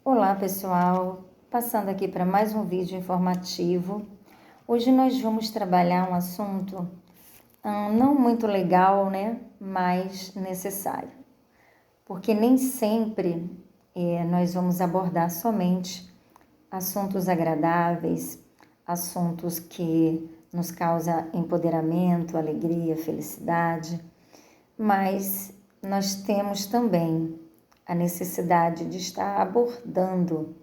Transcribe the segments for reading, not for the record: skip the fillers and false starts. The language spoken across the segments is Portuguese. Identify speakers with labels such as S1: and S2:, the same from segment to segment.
S1: Olá pessoal, passando aqui para mais um vídeo informativo. Hoje nós vamos trabalhar um assunto não muito legal, né, mas necessário, porque nem sempre nós vamos abordar somente assuntos agradáveis, assuntos que nos causam empoderamento, alegria, felicidade, mas nós temos também a necessidade de estar abordando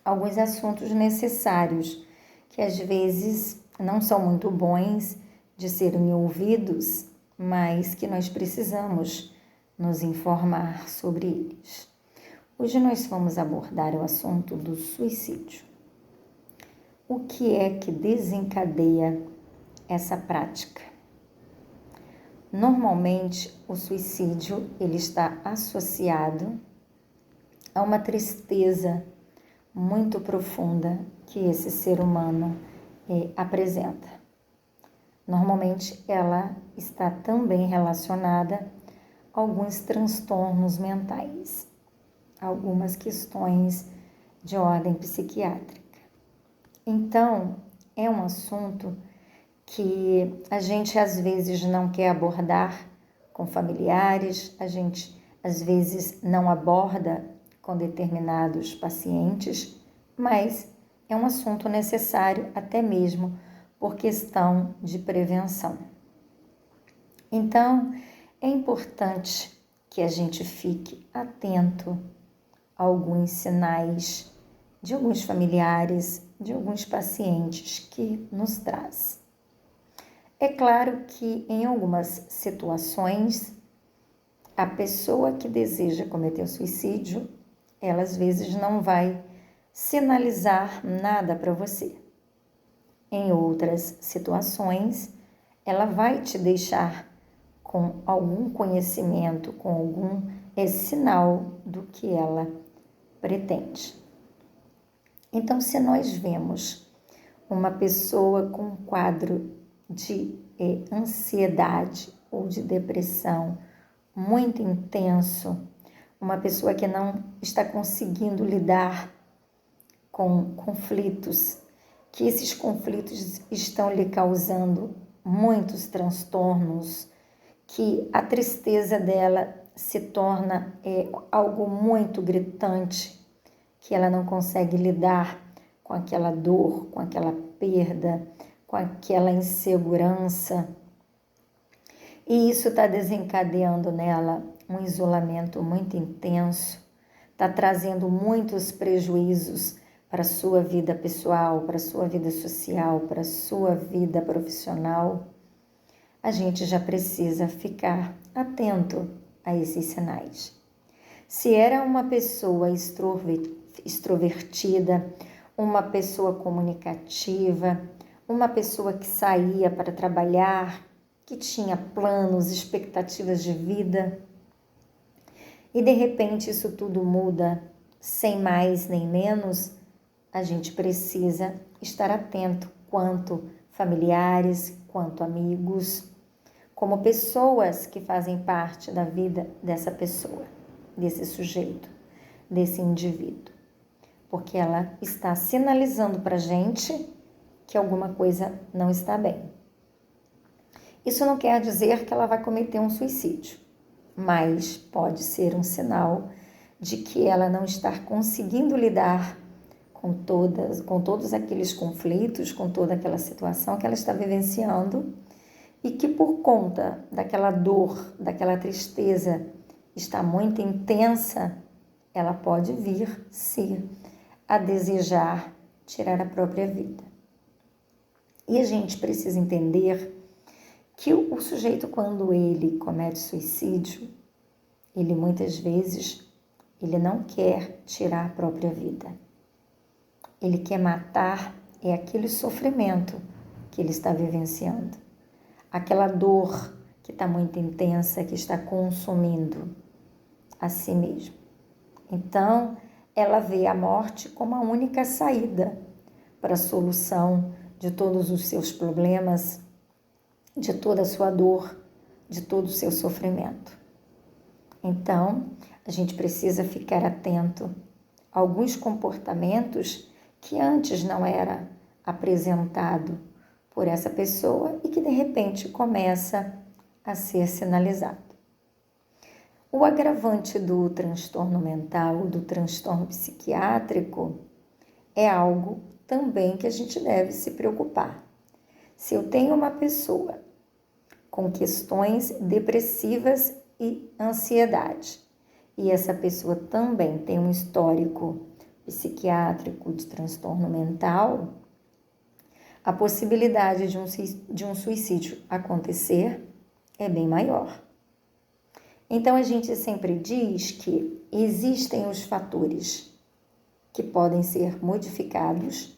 S1: alguns assuntos necessários que às vezes não são muito bons de serem ouvidos, mas que nós precisamos nos informar sobre eles. Hoje nós vamos abordar o assunto do suicídio. O que é que desencadeia essa prática? Normalmente, o suicídio ele está associado a uma tristeza muito profunda que esse ser humano apresenta. Normalmente, ela está também relacionada a alguns transtornos mentais, algumas questões de ordem psiquiátrica. Então, é um assunto que a gente às vezes não quer abordar com familiares, a gente às vezes não aborda com determinados pacientes, mas é um assunto necessário até mesmo por questão de prevenção. Então, é importante que a gente fique atento a alguns sinais de alguns familiares, de alguns pacientes que nos traz. É claro que em algumas situações, a pessoa que deseja cometer o suicídio, ela às vezes não vai sinalizar nada para você. Em outras situações, ela vai te deixar com algum conhecimento, com algum sinal do que ela pretende. Então, se nós vemos uma pessoa com um quadro de ansiedade ou de depressão muito intenso, uma pessoa que não está conseguindo lidar com conflitos, que esses conflitos estão lhe causando muitos transtornos, que a tristeza dela se torna algo muito gritante, que ela não consegue lidar com aquela dor, com aquela perda, com aquela insegurança. E isso está desencadeando nela um isolamento muito intenso, está trazendo muitos prejuízos para a sua vida pessoal, para a sua vida social, para a sua vida profissional. A gente já precisa ficar atento a esses sinais. Se era uma pessoa extrovertida, uma pessoa comunicativa, uma pessoa que saía para trabalhar, que tinha planos, expectativas de vida, e de repente isso tudo muda, sem mais nem menos, a gente precisa estar atento quanto familiares, quanto amigos, como pessoas que fazem parte da vida dessa pessoa, desse sujeito, desse indivíduo, porque ela está sinalizando para a gente que alguma coisa não está bem. Isso não quer dizer que ela vai cometer um suicídio, mas pode ser um sinal de que ela não está conseguindo lidar com todos aqueles conflitos, com toda aquela situação que ela está vivenciando e que por conta daquela dor, daquela tristeza está muito intensa, ela pode vir, sim, a desejar tirar a própria vida. E a gente precisa entender que o sujeito, quando ele comete suicídio, ele muitas vezes, ele não quer tirar a própria vida. Ele quer matar aquele sofrimento que ele está vivenciando. Aquela dor que está muito intensa, que está consumindo a si mesmo. Então, ela vê a morte como a única saída para a solução de todos os seus problemas, de toda a sua dor, de todo o seu sofrimento. Então, a gente precisa ficar atento alguns comportamentos que antes não era apresentado por essa pessoa e que de repente começa a ser sinalizado. O agravante do transtorno mental, do transtorno psiquiátrico, é algo também que a gente deve se preocupar. Se eu tenho uma pessoa com questões depressivas e ansiedade, e essa pessoa também tem um histórico psiquiátrico de transtorno mental, a possibilidade de um suicídio acontecer é bem maior. Então, a gente sempre diz que existem os fatores que podem ser modificados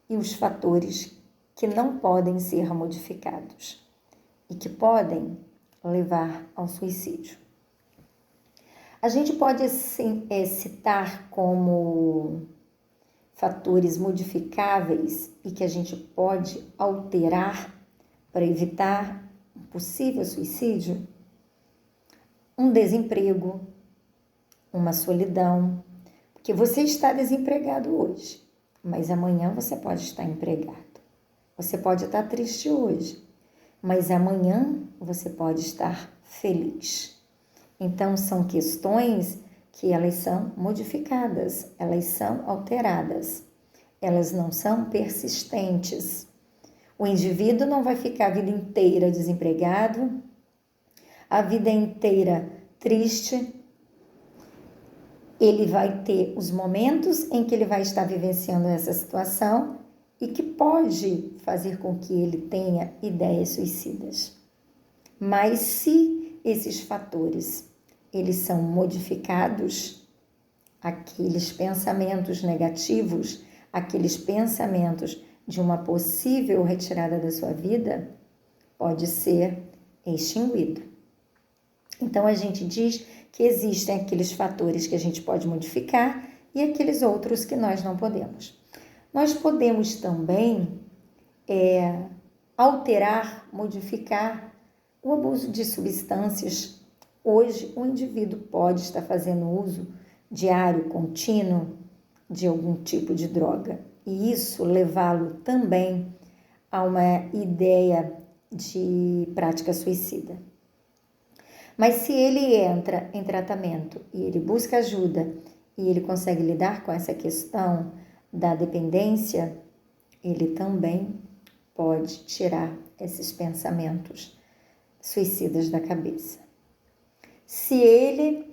S1: e os fatores que não podem ser modificados e que podem levar ao suicídio. A gente pode citar como fatores modificáveis e que a gente pode alterar para evitar um possível suicídio: um desemprego, uma solidão, porque você está desempregado hoje, mas amanhã você pode estar empregado. Você pode estar triste hoje, mas amanhã você pode estar feliz. Então, são questões que elas são modificadas, elas são alteradas, elas não são persistentes. O indivíduo não vai ficar a vida inteira desempregado, a vida inteira triste. Ele vai ter os momentos em que ele vai estar vivenciando essa situação e que pode fazer com que ele tenha ideias suicidas. Mas se esses fatores, eles são modificados, aqueles pensamentos negativos, aqueles pensamentos de uma possível retirada da sua vida, pode ser extinguido. Então, a gente diz que existem aqueles fatores que a gente pode modificar e aqueles outros que nós não podemos. Nós podemos também alterar, modificar o abuso de substâncias. Hoje, o indivíduo pode estar fazendo uso diário, contínuo, de algum tipo de droga, e isso levá-lo também a uma ideia de prática suicida. Mas se ele entra em tratamento e ele busca ajuda e ele consegue lidar com essa questão da dependência, ele também pode tirar esses pensamentos suicidas da cabeça. Se ele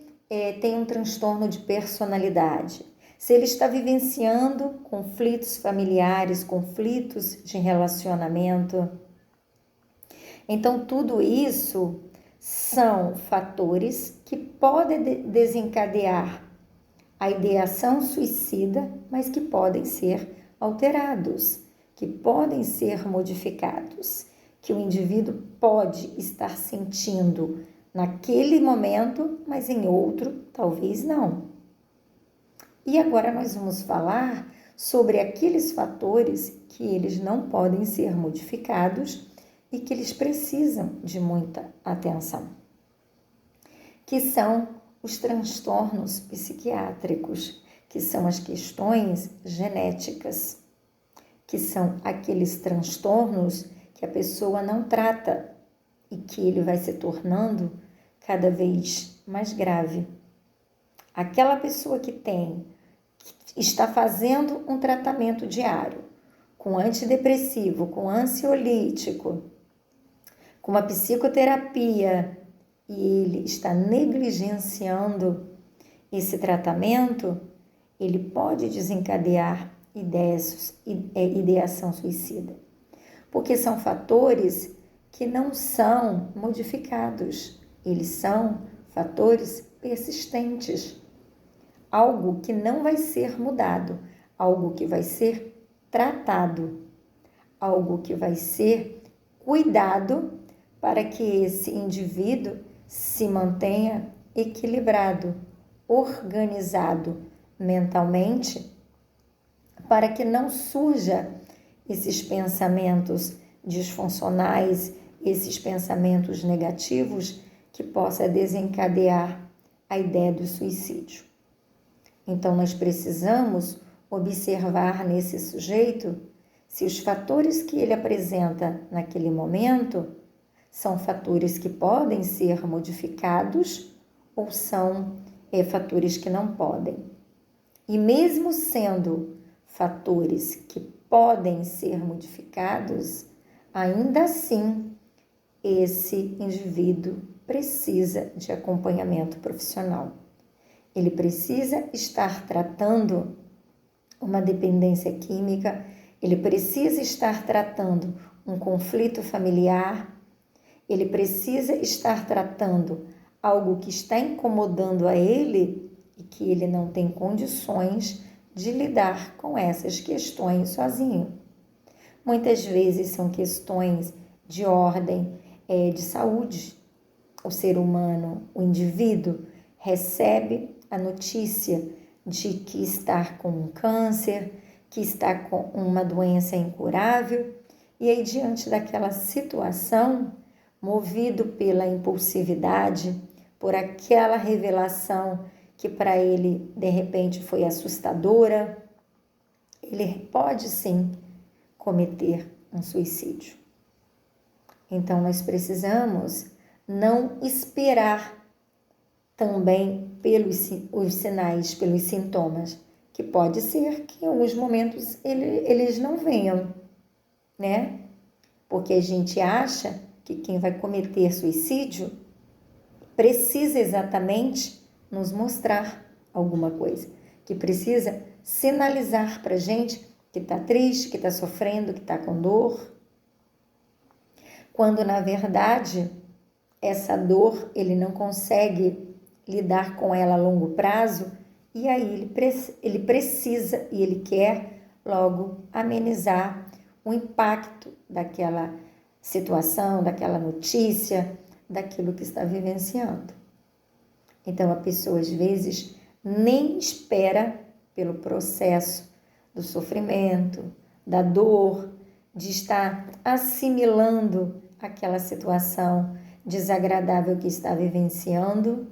S1: tem um transtorno de personalidade, se ele está vivenciando conflitos familiares, conflitos de relacionamento, então tudo isso são fatores que podem desencadear a ideação suicida, mas que podem ser alterados, que podem ser modificados, que o indivíduo pode estar sentindo naquele momento, mas em outro talvez não. E agora nós vamos falar sobre aqueles fatores que eles não podem ser modificados e que eles precisam de muita atenção, que são os transtornos psiquiátricos, que são as questões genéticas, que são aqueles transtornos que a pessoa não trata e que ele vai se tornando cada vez mais grave. Aquela pessoa que está fazendo um tratamento diário com antidepressivo, com ansiolítico, com uma psicoterapia, e ele está negligenciando esse tratamento, ele pode desencadear ideação suicida, porque são fatores que não são modificados, eles são fatores persistentes, algo que não vai ser mudado, algo que vai ser tratado, algo que vai ser cuidado para que esse indivíduo se mantenha equilibrado, organizado mentalmente, para que não surja esses pensamentos disfuncionais, esses pensamentos negativos que possa desencadear a ideia do suicídio. Então, nós precisamos observar nesse sujeito se os fatores que ele apresenta naquele momento são fatores que podem ser modificados ou são fatores que não podem. E mesmo sendo fatores que podem ser modificados, ainda assim, esse indivíduo precisa de acompanhamento profissional. Ele precisa estar tratando uma dependência química, ele precisa estar tratando um conflito familiar, ele precisa estar tratando algo que está incomodando a ele e que ele não tem condições de lidar com essas questões sozinho. Muitas vezes são questões de ordem de saúde. O ser humano, o indivíduo, recebe a notícia de que está com um câncer, que está com uma doença incurável, e aí, diante daquela situação, movido pela impulsividade, por aquela revelação que para ele, de repente, foi assustadora, ele pode sim cometer um suicídio. Então, nós precisamos não esperar também pelos sinais, pelos sintomas, que pode ser que em alguns momentos eles não venham, né? Porque a gente acha que quem vai cometer suicídio precisa exatamente nos mostrar alguma coisa, que precisa sinalizar para a gente que está triste, que está sofrendo, que está com dor, quando na verdade essa dor ele não consegue lidar com ela a longo prazo, e aí ele precisa e ele quer logo amenizar o impacto daquela situação, daquela notícia, daquilo que está vivenciando. Então a pessoa às vezes nem espera pelo processo do sofrimento, da dor, de estar assimilando aquela situação desagradável que está vivenciando,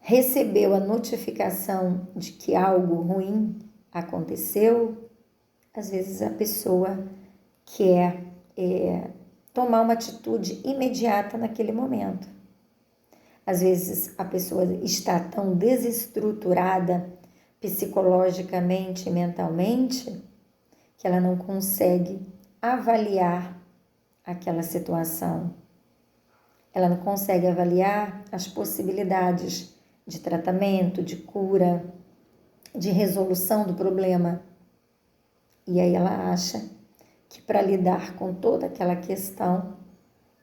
S1: recebeu a notificação de que algo ruim aconteceu. Às vezes a pessoa quer tomar uma atitude imediata naquele momento. Às vezes a pessoa está tão desestruturada psicologicamente e mentalmente que ela não consegue avaliar aquela situação. Ela não consegue avaliar as possibilidades de tratamento, de cura, de resolução do problema. E aí ela acha que para lidar com toda aquela questão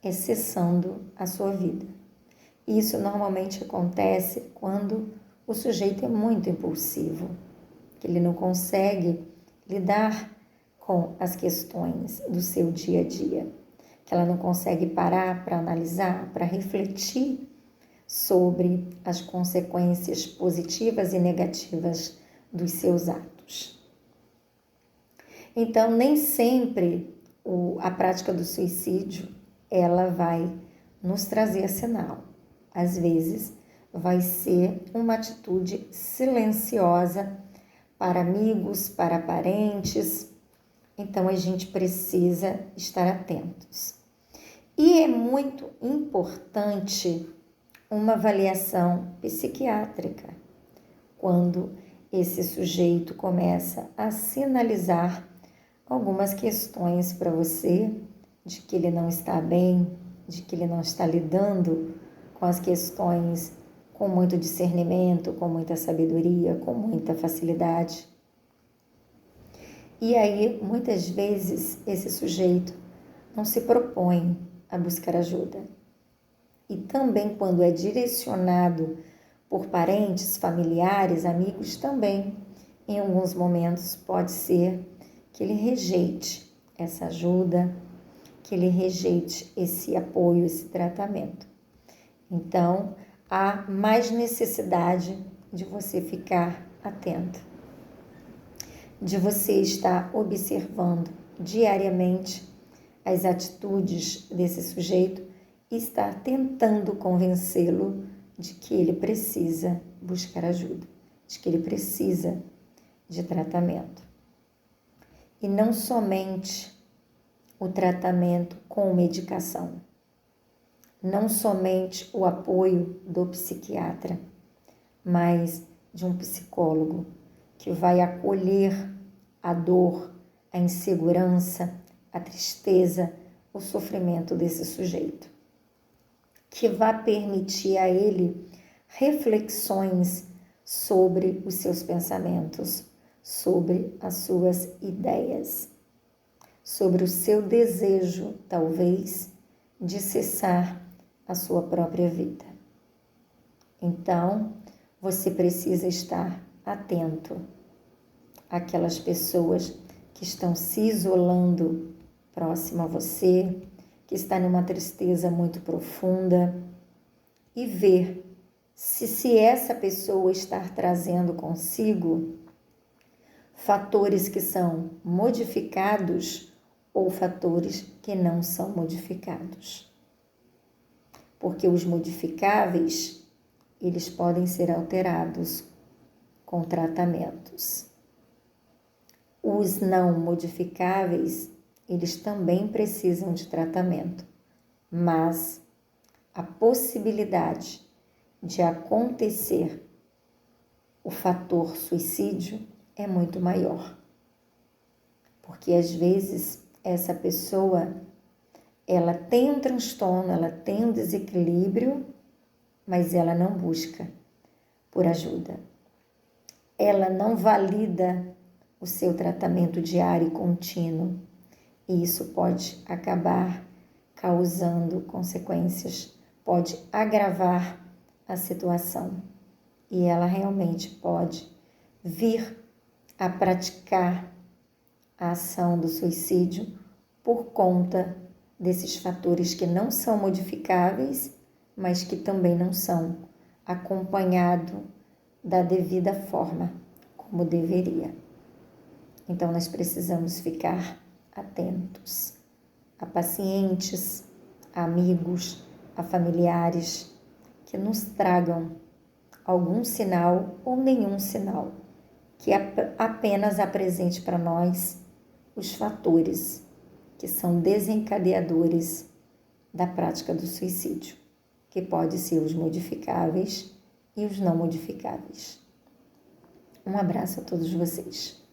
S1: é cessando a sua vida. Isso normalmente acontece quando o sujeito é muito impulsivo, que ele não consegue lidar com as questões do seu dia a dia, que ela não consegue parar para analisar, para refletir sobre as consequências positivas e negativas dos seus atos. Então, nem sempre a prática do suicídio, ela vai nos trazer sinal. Às vezes, vai ser uma atitude silenciosa para amigos, para parentes. Então, a gente precisa estar atentos. E é muito importante uma avaliação psiquiátrica quando esse sujeito começa a sinalizar algumas questões para você de que ele não está bem, de que ele não está lidando com as questões com muito discernimento, com muita sabedoria, com muita facilidade. E aí, muitas vezes, esse sujeito não se propõe a buscar ajuda. E também quando é direcionado por parentes, familiares, amigos, também, em alguns momentos, pode ser que ele rejeite essa ajuda, que ele rejeite esse apoio, esse tratamento. Então, há mais necessidade de você ficar atento, de você estar observando diariamente as atitudes desse sujeito e estar tentando convencê-lo de que ele precisa buscar ajuda, de que ele precisa de tratamento. E não somente o tratamento com medicação, não somente o apoio do psiquiatra, mas de um psicólogo que vai acolher a dor, a insegurança, a tristeza, o sofrimento desse sujeito, que vai permitir a ele reflexões sobre os seus pensamentos, sobre as suas ideias, sobre o seu desejo, talvez, de cessar a sua própria vida. Então, você precisa estar atento àquelas pessoas que estão se isolando próximo a você, que está numa tristeza muito profunda, e ver se essa pessoa está trazendo consigo fatores que são modificados ou fatores que não são modificados. Porque os modificáveis, eles podem ser alterados com tratamentos. Os não modificáveis, eles também precisam de tratamento, mas a possibilidade de acontecer o fator suicídio é muito maior. Porque às vezes essa pessoa, ela tem um transtorno, ela tem um desequilíbrio, mas ela não busca por ajuda. Ela não valida o seu tratamento diário e contínuo. E isso pode acabar causando consequências, pode agravar a situação. E ela realmente pode vir a praticar a ação do suicídio por conta desses fatores que não são modificáveis, mas que também não são acompanhado da devida forma, como deveria. Então, nós precisamos ficar atentos a pacientes, a amigos, a familiares que nos tragam algum sinal ou nenhum sinal que apenas apresente para nós os fatores que são desencadeadores da prática do suicídio, que pode ser os modificáveis e os não modificáveis. Um abraço a todos vocês.